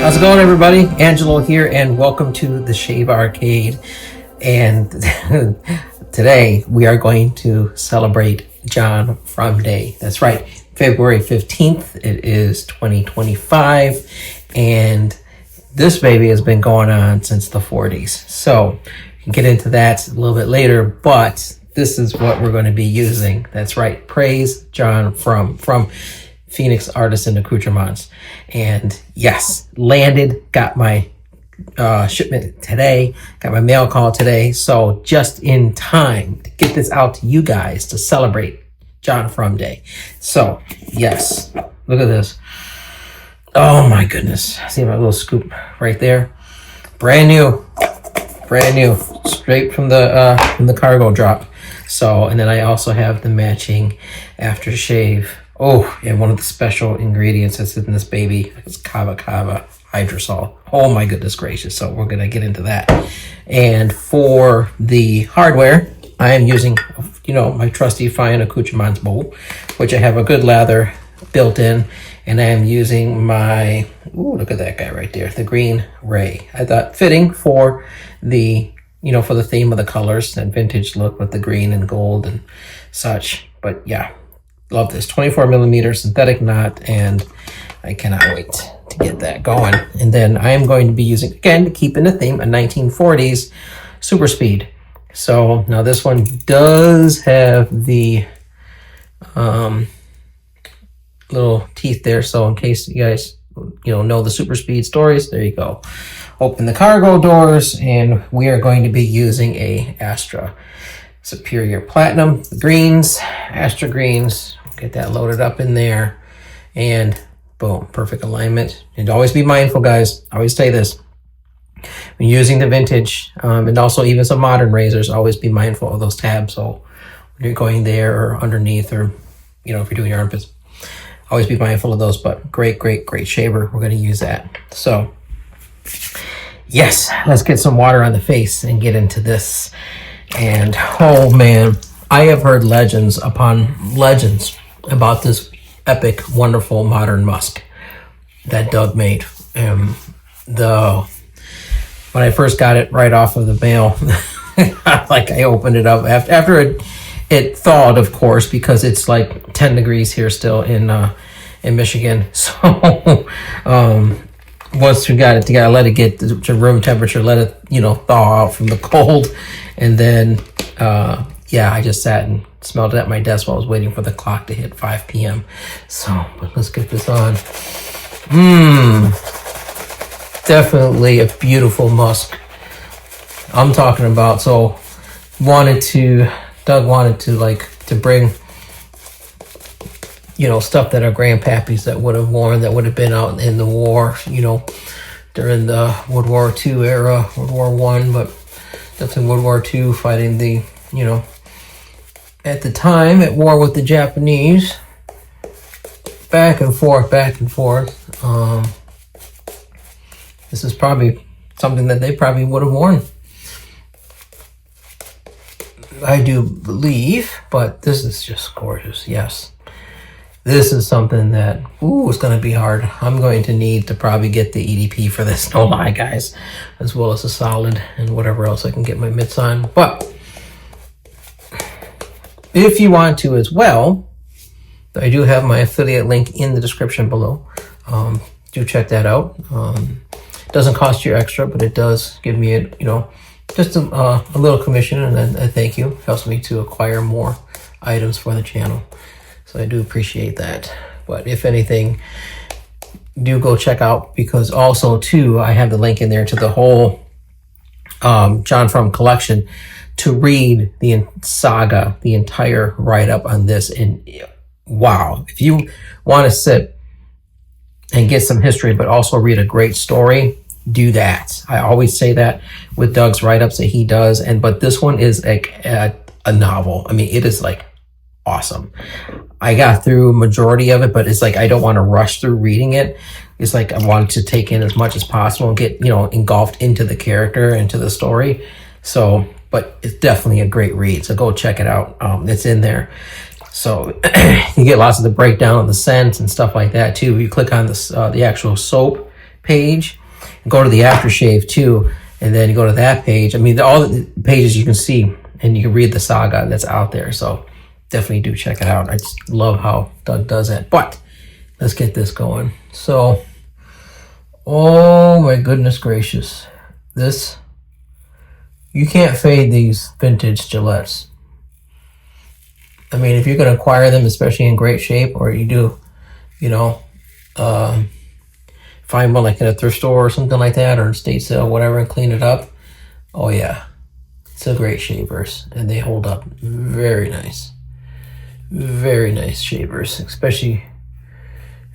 How's it going, everybody? Angelo here, and welcome to the Shave Arcade. And today we are going to celebrate John Frum Day. That's right, February 15th. It is 2025, and this baby has been going on since the 40s. So we can get into that a little bit later, but this is what we're going to be using. That's right, praise John Frum from Phoenix Artists and Accoutrements. And yes, landed, got my shipment today, got my mail call today. So just in time to get this out to you guys to celebrate John Frum Day. So yes, look at this. Oh my goodness. See my little scoop right there. Brand new, straight from the cargo drop. So, and then I also have the matching aftershave. Oh, and one of the special ingredients that's in this baby is kava hydrosol. Oh my goodness gracious. So we're going to get into that. And for the hardware, I am using, my trusty fine accoutrements bowl, which I have a good lather built in. And I am using my, look at that guy right there, the green ray. I thought fitting for the, for the theme of the colors, that vintage look with the green and gold and such. But yeah. Love this 24 millimeter synthetic knot, and I cannot wait to get that going. And then I am going to be using, again, to keep in the theme, a 1940s super speed. So now this one does have the little teeth there. So in case you guys, know the super speed stories, there you go. Open the cargo doors, and we are going to be using a Astra Superior Platinum, the greens, Astra greens. Get that loaded up in there, and boom, perfect alignment. And always be mindful, guys. I always say this when using the vintage, and also even some modern razors, always be mindful of those tabs. So when you're going there or underneath, or if you're doing your armpits, always be mindful of those. But great shaver. We're going to use that. So yes, let's get some water on the face and get into this. And oh man, I have heard legends upon legends about this epic, wonderful modern musk that Doug made. When I first got it right off of the mail, I opened it up after it thawed, of course, because it's like 10 degrees here still in Michigan. So once you got it, you gotta let it get to room temperature, let it thaw out from the cold, and then I just sat and smelled it at my desk while I was waiting for the clock to hit 5 p.m. So, but let's get this on. Definitely a beautiful musk. I'm talking about. So, Doug wanted to bring, stuff that our grandpappies that would have worn, that would have been out in the war, during the World War II era, World War I, but definitely World War II, fighting the, at the time at war with the Japanese, back and forth. This is probably something that they probably would have worn, I do believe, but this is just gorgeous. Yes, this is something that it's going to be hard. I'm going to need to probably get the EDP for this, no lie, guys, as well as a solid and whatever else I can get my mitts on. But if you want to as well, I do have my affiliate link in the description below. Do check that out. Doesn't cost you extra, but it does give me just a little commission, and then a thank you. Helps me to acquire more items for the channel. So I do appreciate that. But if anything, do go check out, because also too, I have the link in there to the whole John Frum collection, to read the saga, the entire write-up on this. And wow, if you want to sit and get some history, but also read a great story, do that. I always say that with Doug's write-ups that he does. But this one is like a novel. I mean, it is like awesome. I got through majority of it, but it's like I don't want to rush through reading it. It's like I want to take in as much as possible and get engulfed into the character, into the story. So, but it's definitely a great read. So go check it out. It's in there. So you get lots of the breakdown of the scents and stuff like that too. You click on this, the actual soap, page, go to the aftershave too, and then you go to that page. I mean, all the pages you can see, and you can read the saga that's out there. So definitely do check it out. I just love how Doug does it. But let's get this going. So, oh my goodness gracious. This, you can't fade these vintage Gillettes. I mean, if you're going to acquire them, especially in great shape, or you do, you know, find one like in a thrift store or something like that, or estate sale, whatever, and clean it up. Oh yeah, it's a great shavers, and they hold up very nice. Very nice shavers, especially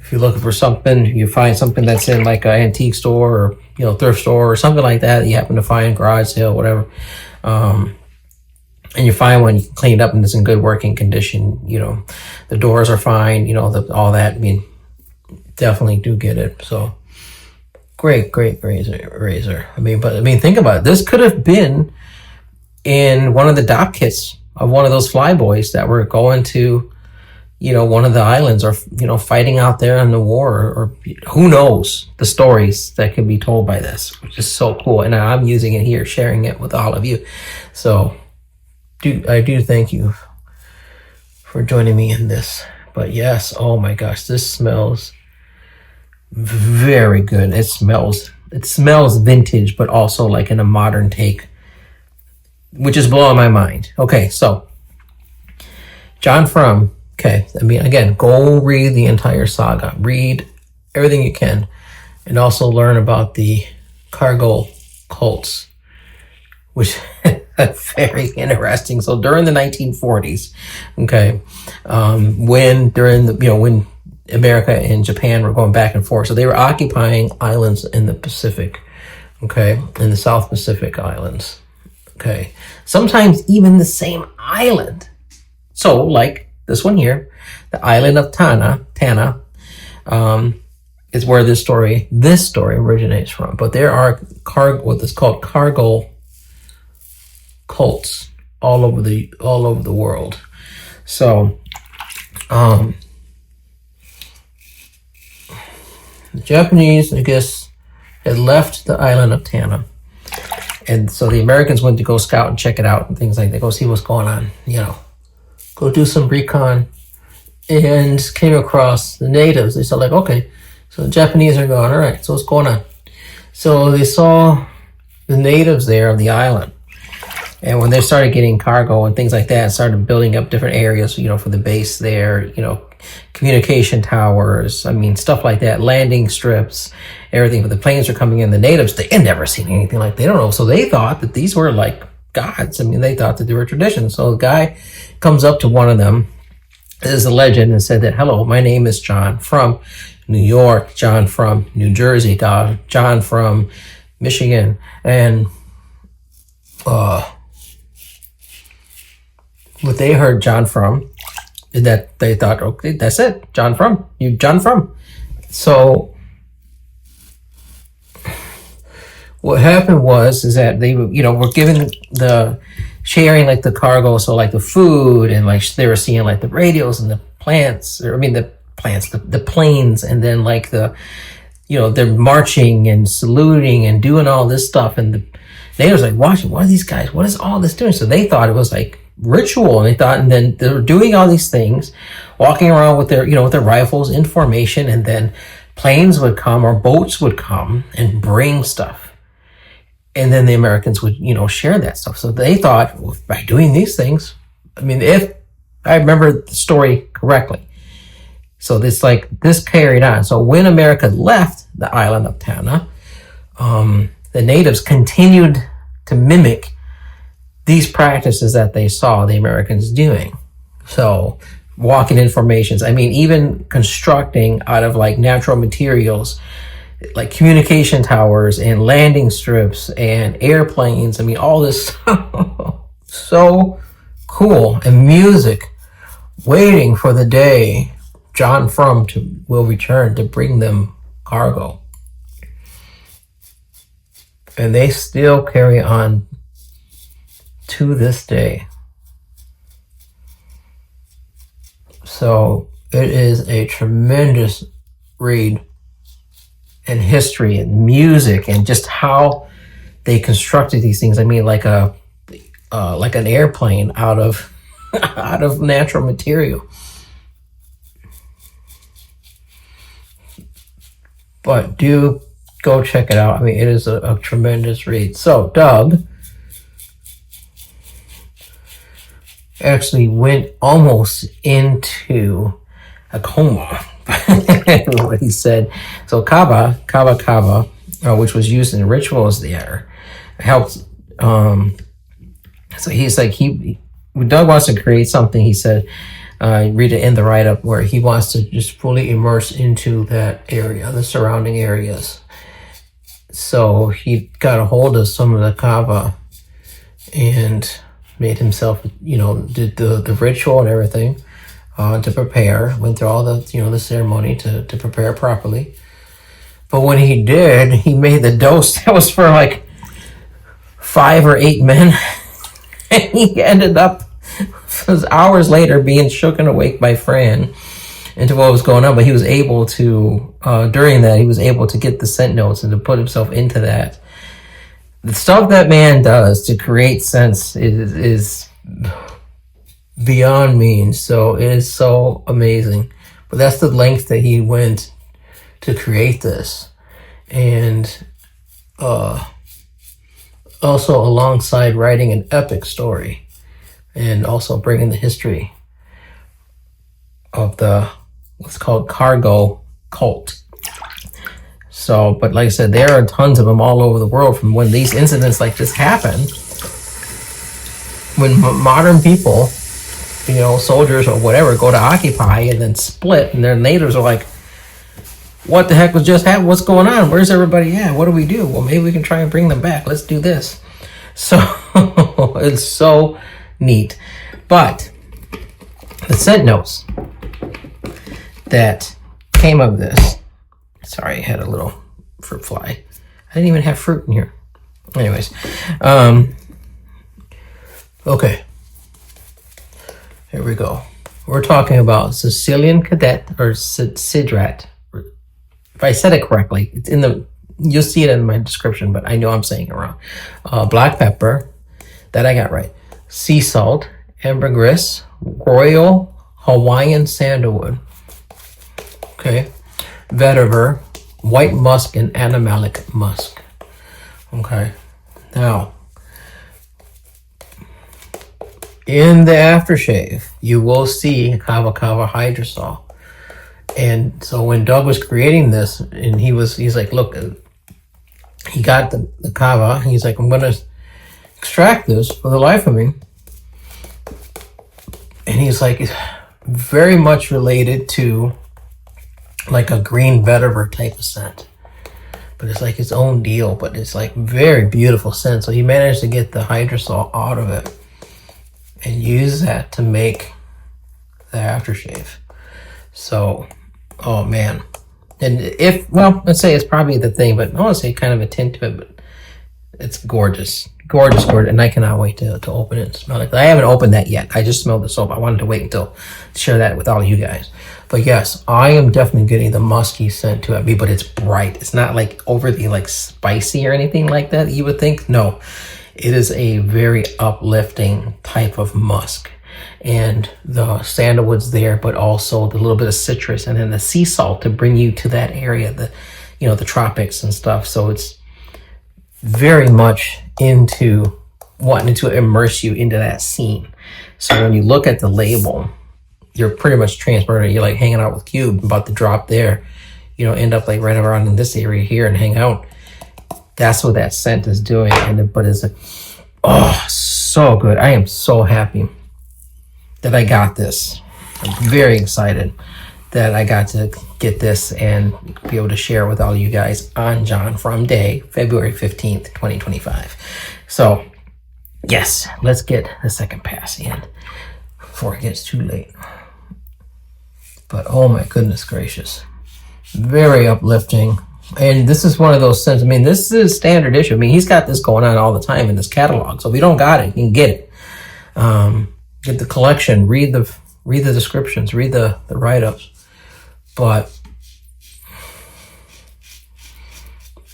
if you're looking for something, you find something that's in like an antique store or, you know, thrift store or something like that you happen to find, garage sale, whatever, and you find one, you can clean it up and it's in good working condition, you know, the doors are fine, you know, all that. I mean, definitely do get it. So great razor. I mean, think about it. This could have been in one of the dock kits of one of those flyboys that were going to, you know, one of the islands, or, you know, fighting out there in the war, or who knows the stories that can be told by this, which is so cool. And I'm using it here, sharing it with all of you. So I do thank you for joining me in this. But yes, oh my gosh, this smells very good. It smells vintage, but also like in a modern take, which is blowing my mind. Okay, so John Frum. Okay, I mean, again, go read the entire saga. Read everything you can, and also learn about the cargo cults, which is very interesting. So during the 1940s, okay, when America and Japan were going back and forth, so they were occupying islands in the Pacific, okay, in the South Pacific islands. Okay, sometimes even the same island. So, like this one here, the island of Tana, is where this story originates from. But there are what is called cargo cults all over the world. So, the Japanese, I guess, had left the island of Tana. And so the Americans went to go scout and check it out and things like that, go see what's going on, you know, go do some recon, and came across the natives. They saw, like, okay, so the Japanese are gone. All right, so what's going on? So they saw the natives there on the island. And when they started getting cargo and things like that, started building up different areas, you know, for the base there, you know, communication towers, I mean, stuff like that, landing strips, everything. But the planes are coming in, the natives, they had never seen anything like that. They don't know. So they thought that these were like gods. I mean, they thought that they were traditions. So the guy comes up to one of them, is a legend, and said that, hello, my name is John from New York, John from New Jersey, John from Michigan. And what they heard John from, that they thought, okay, that's it, John Frum. So what happened is that they, you know, were given the sharing, like the cargo, so like the food, and like they were seeing like the radios and the plants, the planes, and then like the, you know, they're marching and saluting and doing all this stuff, and the natives like watching, what are these guys, what is all this doing? So they thought it was like ritual, and they thought, and then they were doing all these things, walking around with their, you know, with their rifles in formation, and then planes would come or boats would come and bring stuff. And then the Americans would, you know, share that stuff. So they thought, well, by doing these things, I mean, if I remember the story correctly, so this carried on. So when America left the island of Tana, the natives continued to mimic these practices that they saw the Americans doing. So walking in formations, I mean, even constructing out of like natural materials, like communication towers and landing strips and airplanes. I mean, all this stuff. So cool. And music, waiting for the day John Frum will return to bring them cargo. And they still carry on to this day. So it is a tremendous read. and history and music and just how they constructed these things. I mean, like an airplane out of out of natural material. But do go check it out. I mean, it is a tremendous read. So Doug actually went almost into a coma. What he said. So kava, which was used in rituals there, helped. So he's like, Doug wants to create something. He said, read it in the write-up, where he wants to just fully immerse into that area, the surrounding areas. So he got a hold of some of the kava and made himself, did the ritual and everything to prepare. Went through all the, the ceremony to prepare properly. But when he did, he made the dose that was for like 5 or 8 men. And he ended up, hours later, being shook and awake by Fran into what was going on. But he was able to, during that, he was able to get the scent notes and to put himself into that. The stuff that man does to create scents is beyond me. So it is so amazing. But that's the length that he went to create this. And also alongside writing an epic story and also bringing the history of what's called cargo cult. So, but like I said, there are tons of them all over the world from when these incidents like this happen. When modern people, soldiers or whatever, go to occupy and then split, and their neighbors are like, what the heck was just happening? What's going on? Where's everybody at? What do we do? Well, maybe we can try and bring them back. Let's do this. So it's so neat. But the scent notes that came of this. Sorry, I had a little fruit fly. I didn't even have fruit in here. Anyways. Okay. Here we go. We're talking about Sicilian cadet or Cedrat. If I said it correctly, it's you'll see it in my description, but I know I'm saying it wrong. Black pepper, that I got right. Sea salt, ambergris, royal Hawaiian sandalwood. Okay. Vetiver, white musk, and animalic musk. Okay. Now, in the aftershave, you will see kava hydrosol. And so when Doug was creating this, and he's like, look, he got the kava. He's like, I'm going to extract this for the life of me. And he's like, it's very much related to like a green vetiver type of scent. But it's like its own deal, but it's like very beautiful scent. So he managed to get the hydrosol out of it and use that to make the aftershave. So, oh man. And let's say it's probably the thing, but I want to say kind of a tint to it, but it's gorgeous. Gorgeous. And I cannot wait to open it and smell it. I haven't opened that yet. I just smelled the soap. I wanted to wait to share that with all you guys. But yes, I am definitely getting the musky scent to it, but it's bright. It's not like overly like spicy or anything like that you would think. No, it is a very uplifting type of musk. And the sandalwood's there, but also the little bit of citrus and then the sea salt to bring you to that area, the tropics and stuff. So it's very much into wanting to immerse you into that scene. So when you look at the label, you're pretty much transported. You're like hanging out with Cube, about to drop there, end up like right around in this area here and hang out. That's what that scent is doing. But it's like, oh, so good. I am so happy that I got this. I'm very excited that I got to get this and be able to share with all you guys on John Frum Day, February 15th, 2025. So, yes, let's get the second pass in before it gets too late. But oh my goodness gracious. Very uplifting. And this is one of those scents. I mean, this is standard issue. I mean, he's got this going on all the time in his catalog. So if you don't got it, you can get it. Get the collection, read the descriptions, read the write-ups. But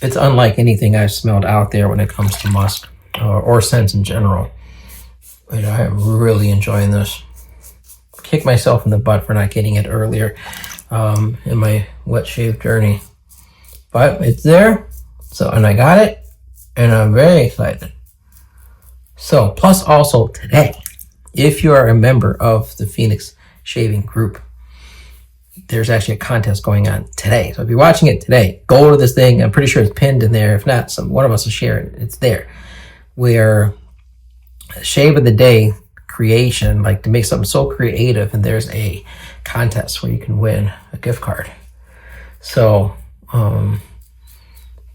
it's unlike anything I've smelled out there when it comes to musk or scents in general. And I am really enjoying this. Kick myself in the butt for not getting it earlier in my wet shave journey. But it's there, so, and I got it, and I'm very excited. So, plus also today, if you are a member of the Phoenix Shaving Group, there's actually a contest going on today. So if you're watching it today, go to this thing. I'm pretty sure it's pinned in there. If not, one of us will share it. It's there. Where Shave of the Day creation, like to make something so creative, and there's a contest where you can win a gift card. So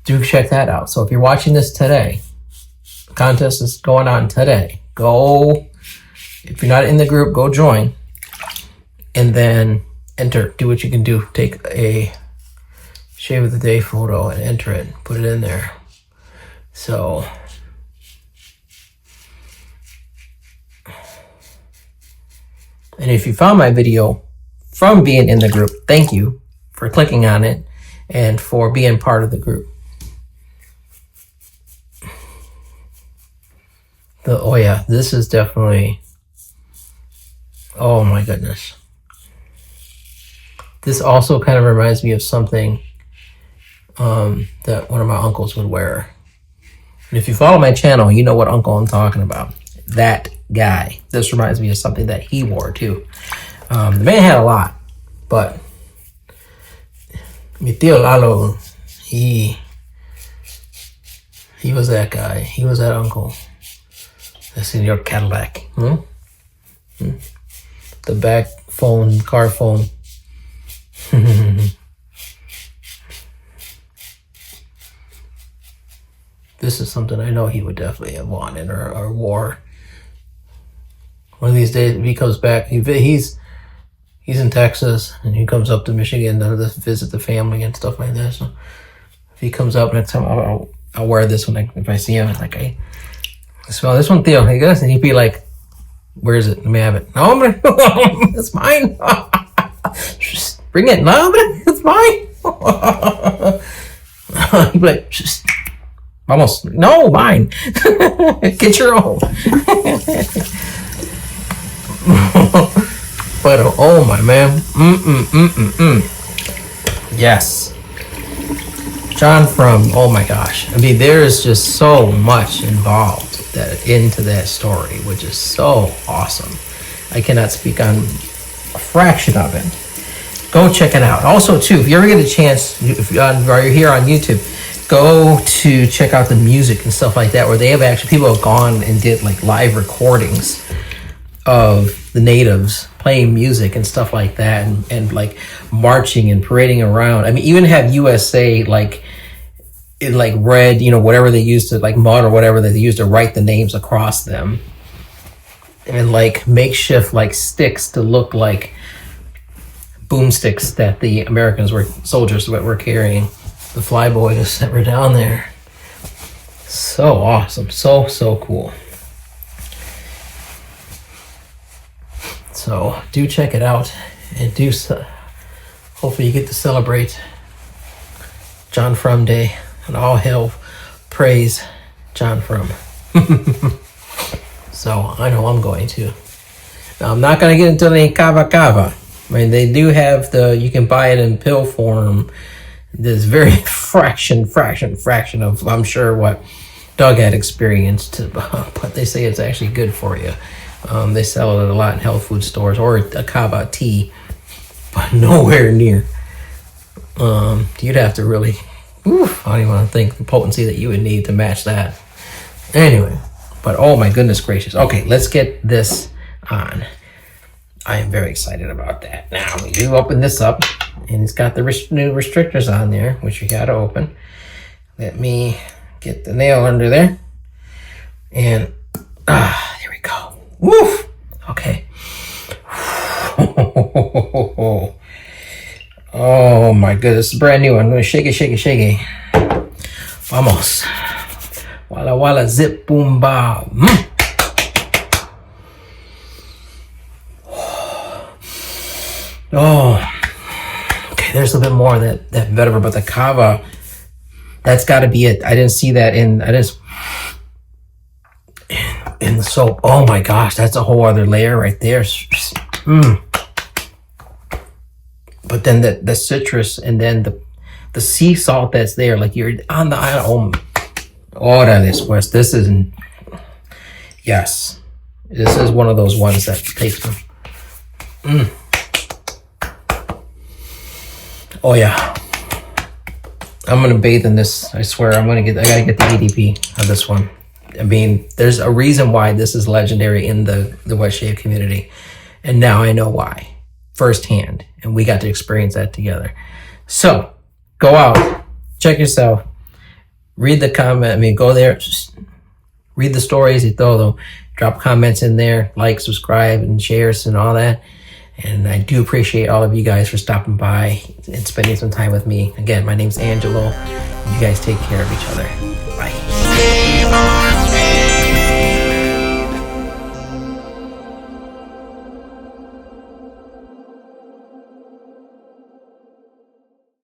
do check that out. So if you're watching this today, the contest is going on today. Go, if you're not in the group, go join, and then enter. Do what you can do. Take a Shave of the Day photo and enter it. Put it in there. So and if you found my video from being in the group, thank you for clicking on it and for being part of the group. Oh yeah, this is definitely, oh my goodness. This also kind of reminds me of something that one of my uncles would wear. And if you follow my channel, you know what uncle I'm talking about. That guy. This reminds me of something that he wore too. The man had a lot, but mi tío Lalo, he was that guy. He was that uncle. The Señor Cadillac. The back phone, car phone. This is something I know he would definitely have wanted or wore. One of these days, if he comes back, he's in Texas, and he comes up to Michigan to visit the family and stuff like that. So if he comes up next time, I'll wear this one. If I see him, it's like, hey, smell this one, Theo. He goes, and he'd be like, where is it? Let me have it. No, hombre, it's mine. Bring it. No, hombre, it's mine. He'd be like, vamos. No, mine. Get your own. But oh my man, yes, John Frum. Oh my gosh, I mean, there is just so much involved into that story, which is so awesome. I cannot speak on a fraction of it. Go check it out. Also, too, if you ever get a chance, while you're here on YouTube, go to check out the music and stuff like that, where they have actually, people have gone and did like live recordings of the natives playing music and stuff like that, and like marching and parading around. I mean, even have USA like in like red, you know, whatever they used to, like mud or whatever that they used to write the names across them, and like makeshift like sticks to look like boomsticks that the soldiers were carrying, the flyboys that were down there. So awesome, so cool. So do check it out, and hopefully you get to celebrate John Frum Day, and all hail praise John Frum. So I know I'm going to. Now I'm not going to get into any kava. I mean, they do have you can buy it in pill form. There's very fraction of, I'm sure, what Doug had experienced, but they say it's actually good for you. They sell it a lot in health food stores, or a kava tea, but nowhere near. You'd have to really, I don't even want to think the potency that you would need to match that. Anyway, but oh my goodness gracious. Okay, let's get this on. I am very excited about that. Now, you open this up, and it's got the new restrictors on there, which you got to open. Let me get the nail under there. And, there we go. Woof! Okay. Oh my goodness, it's a brand new one. I'm going to shake it. Vamos. Walla, zip, boom, ba. Oh. Okay, there's a bit more of that Vetiver, but the kava That's got to be it. I didn't see that in in the soap. Oh my gosh, that's a whole other layer right there. But then the citrus, and then the sea salt that's there, like you're on the island. Oh, that is West. This is, yes, this is one of those ones that takes them. Oh yeah, I'm gonna bathe in this. I swear, I gotta get the EDP of this one. I mean, there's a reason why this is legendary in the wet shave community, and now I know why firsthand, and we got to experience that together. So go out, check yourself, read the comment. I mean, go there, just read the stories y todo. Drop comments in there, like, subscribe, and shares and all that. And I do appreciate all of you guys for stopping by and spending some time with me. Again, my name's Angelo. You guys take care of each other. Bye.